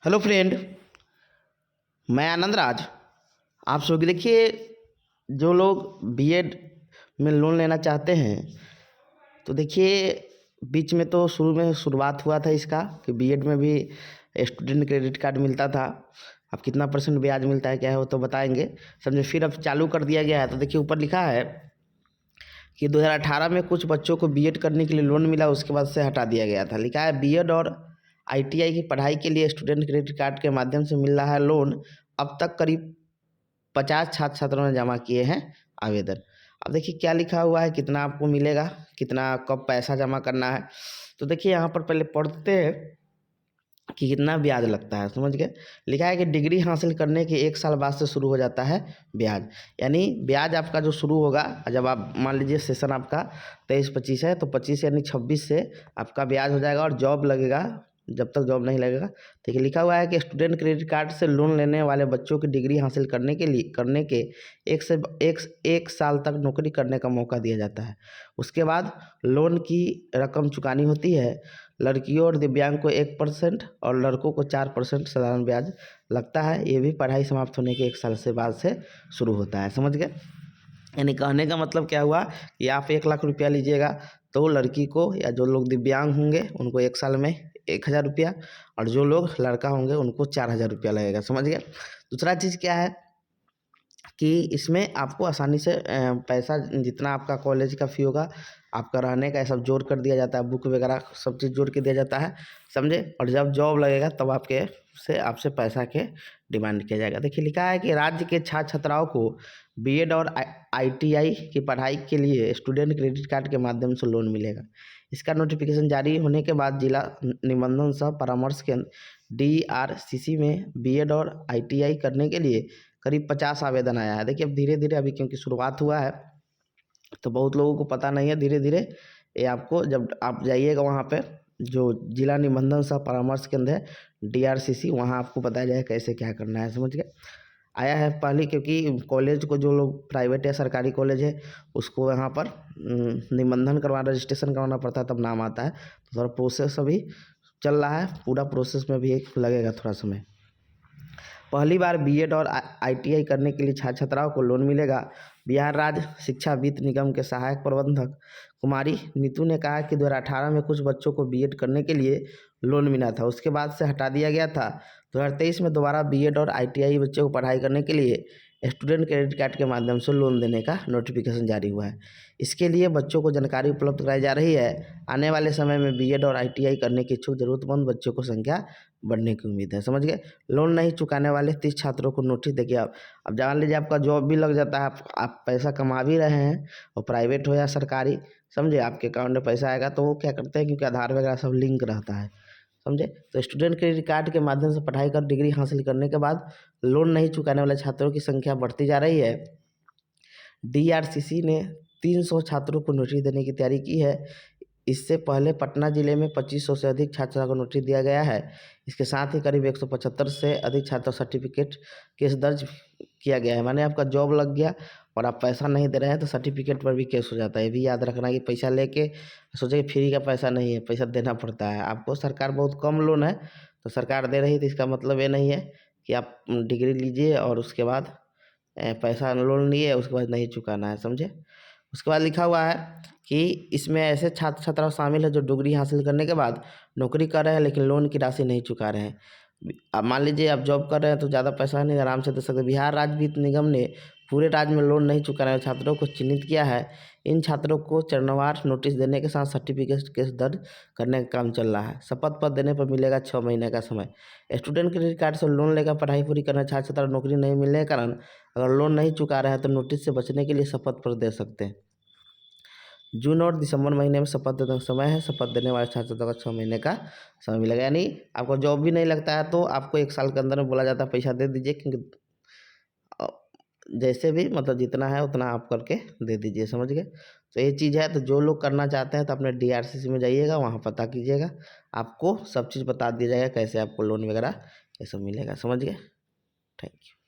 Hello friend, मैं आनंद राज। आप सब देखिए, जो लोग बीएड में लोन लेना चाहते हैं तो देखिए, बीच में तो शुरू में शुरुआत हुआ था इसका कि बीएड में भी स्टूडेंट क्रेडिट कार्ड मिलता था। अब कितना परसेंट ब्याज मिलता है क्या है वो तो बताएंगे, समझे। फिर अब चालू कर दिया गया है। तो देखिए ऊपर लिखा है कि 2018 में कुछ बच्चों को बीएड करने के लिए लोन मिला, उसके बाद से हटा दिया गया था। लिखा है बीएड और आईटीआई की पढ़ाई के लिए स्टूडेंट क्रेडिट कार्ड के माध्यम से मिल रहा है लोन। अब तक करीब 50 छात्र छात्राओं ने जमा किए हैं आवेदन। अब देखिए क्या लिखा हुआ है, कितना आपको मिलेगा, कितना कब पैसा जमा करना है। तो देखिए यहाँ पर पहले पढ़ते हैं कि कितना ब्याज लगता है, समझ गए। लिखा है कि डिग्री हासिल करने के 1 साल बाद से शुरू हो जाता है ब्याज। यानी ब्याज आपका जो शुरू होगा, जब आप मान लीजिए सेशन आपका 23-25 है तो 25 यानी 26 से आपका ब्याज हो जाएगा और जॉब लगेगा जब तक जॉब नहीं लगेगा। ठीक है, लिखा हुआ है कि स्टूडेंट क्रेडिट कार्ड से लोन लेने वाले बच्चों की डिग्री हासिल करने के एक साल तक नौकरी करने का मौका दिया जाता है। उसके बाद लोन की रकम चुकानी होती है। लड़कियों और दिव्यांग को 1% और लड़कों को 4% साधारण ब्याज लगता है। ये भी पढ़ाई समाप्त होने के 1 साल से बाद से शुरू होता है, समझ गए। यानी कहने का मतलब क्या हुआ कि आप 1 लाख रुपया लीजिएगा तो लड़की को या जो लोग दिव्यांग होंगे उनको 1 साल में 1,000 रुपया, और जो लोग लड़का होंगे उनको 4,000 रुपया लगेगा, समझ गए। दूसरा चीज़ क्या है कि इसमें आपको आसानी से पैसा जितना आपका कॉलेज का फ़ी होगा, आपका रहने का, ये सब जोड़ कर दिया जाता है। बुक वगैरह सब चीज़ जोड़ के दिया जाता है, समझे। और जब जॉब लगेगा तब आपसे पैसा के डिमांड किया जाएगा। देखिए लिखा है कि राज्य के छात्र छात्राओं को बीएड और आईटीआई की पढ़ाई के लिए स्टूडेंट क्रेडिट कार्ड के माध्यम से लोन मिलेगा। इसका नोटिफिकेशन जारी होने के बाद जिला निबंधन सह परामर्श केंद्र डीआरसीसी में बीएड और आईटीआई करने के लिए करीब 50 आवेदन आया है। देखिए अब धीरे धीरे, अभी क्योंकि शुरुआत हुआ है तो बहुत लोगों को पता नहीं है। धीरे धीरे ये आपको, जब आप जाइएगा वहाँ पे जो जिला निबंधन सह परामर्श केंद्र है डीआरसीसी, वहाँ आपको बताया जाएगा कैसे क्या करना है, समझ गए। आया है पहले, क्योंकि कॉलेज को जो लोग प्राइवेट या सरकारी कॉलेज है उसको यहाँ पर निबंधन करवाना, रजिस्ट्रेशन करवाना पड़ता है, तब नाम आता है। तो थोड़ा प्रोसेस अभी चल रहा है, पूरा प्रोसेस में भी एक लगेगा थोड़ा समय। पहली बार बीएड और आईटीआई करने के लिए छात्र छात्राओं को लोन मिलेगा। बिहार राज्य शिक्षा वित्त निगम के सहायक प्रबंधक कुमारी नीतू ने कहा कि 2018 में कुछ बच्चों को बीएड करने के लिए लोन मिला था, उसके बाद से हटा दिया गया था। 2023 में दोबारा बीएड और आईटीआई बच्चों को पढ़ाई करने के लिए स्टूडेंट क्रेडिट कार्ड के माध्यम से लोन देने का नोटिफिकेशन जारी हुआ है। इसके लिए बच्चों को जानकारी उपलब्ध कराई जा रही है। आने वाले समय में बीएड और आईटीआई करने के इच्छुक जरूरतमंद बच्चों को संख्या बढ़ने की उम्मीद है, समझ गए। लोन नहीं चुकाने वाले 30 छात्रों को नोटिस। देखिए अब जान लीजिए आपका जॉब भी लग जाता है, आप पैसा कमा भी रहे हैं, और प्राइवेट हो या सरकारी, समझे, आपके अकाउंट में पैसा आएगा तो वो क्या करते हैं, क्योंकि आधार वगैरह सब लिंक रहता है, समझे। तो स्टूडेंट क्रेडिट कार्ड के माध्यम से पढ़ाई कर डिग्री हासिल करने के बाद लोन नहीं चुकाने वाले छात्रों की संख्या बढ़ती जा रही है। डीआरसीसी ने 300 छात्रों को नोटिस देने की तैयारी की है। इससे पहले पटना जिले में 2500 से अधिक छात्रों को नोटिस दिया गया है। इसके साथ ही करीब 175 से अधिक छात्र सर्टिफिकेट केस दर्ज किया गया है। माने आपका जॉब लग गया और आप पैसा नहीं दे रहे हैं तो सर्टिफिकेट पर भी केस हो जाता है। ये भी याद रखना कि पैसा लेके सोचे फ्री का पैसा नहीं है, पैसा देना पड़ता है आपको। सरकार बहुत कम लोन है तो सरकार दे रही है, तो इसका मतलब ये नहीं है कि आप डिग्री लीजिए और उसके बाद पैसा लोन लिए उसके बाद नहीं चुकाना है, समझे। उसके बाद लिखा हुआ है कि इसमें ऐसे छात्र छात्रा शामिल है जो डिग्री हासिल करने के बाद नौकरी कर रहे हैं लेकिन लोन की राशि नहीं चुका रहे हैं। अब मान लीजिए आप जॉब कर रहे हैं तो ज़्यादा पैसा नहीं, आराम से दे सकते। बिहार राज्य वित्त निगम ने पूरे राज्य में लोन नहीं चुका रहे छात्रों को चिन्हित किया है। इन छात्रों को चरणवार नोटिस देने के साथ सर्टिफिकेट केस दर्ज करने का काम चल रहा है। शपथ पत्र देने पर मिलेगा 6 महीने का समय। स्टूडेंट क्रेडिट कार्ड से लोन लेकर पढ़ाई पूरी करना छात्र छात्रा नौकरी नहीं मिलने के कारण अगर लोन नहीं चुका रहे हैं तो नोटिस से बचने के लिए शपथ पत्र दे सकते हैं। जून और दिसंबर महीने में शपथ देने का समय है। शपथ देने वाले छात्र को 6 महीने का समय मिलेगा। यानी आपको जॉब भी नहीं लगता है तो आपको 1 साल के अंदर में बोला जाता है पैसा दे दीजिए, क्योंकि जैसे भी मतलब जितना है उतना आप करके दे दीजिए, समझ गए। तो ये चीज़ है, तो जो लोग करना चाहते हैं तो अपने डीआरसीसी में जाइएगा, वहाँ पता कीजिएगा, आपको सब चीज़ बता दिया जाएगा कैसे आपको लोन वगैरह ये सब मिलेगा, समझ गए। Thank you.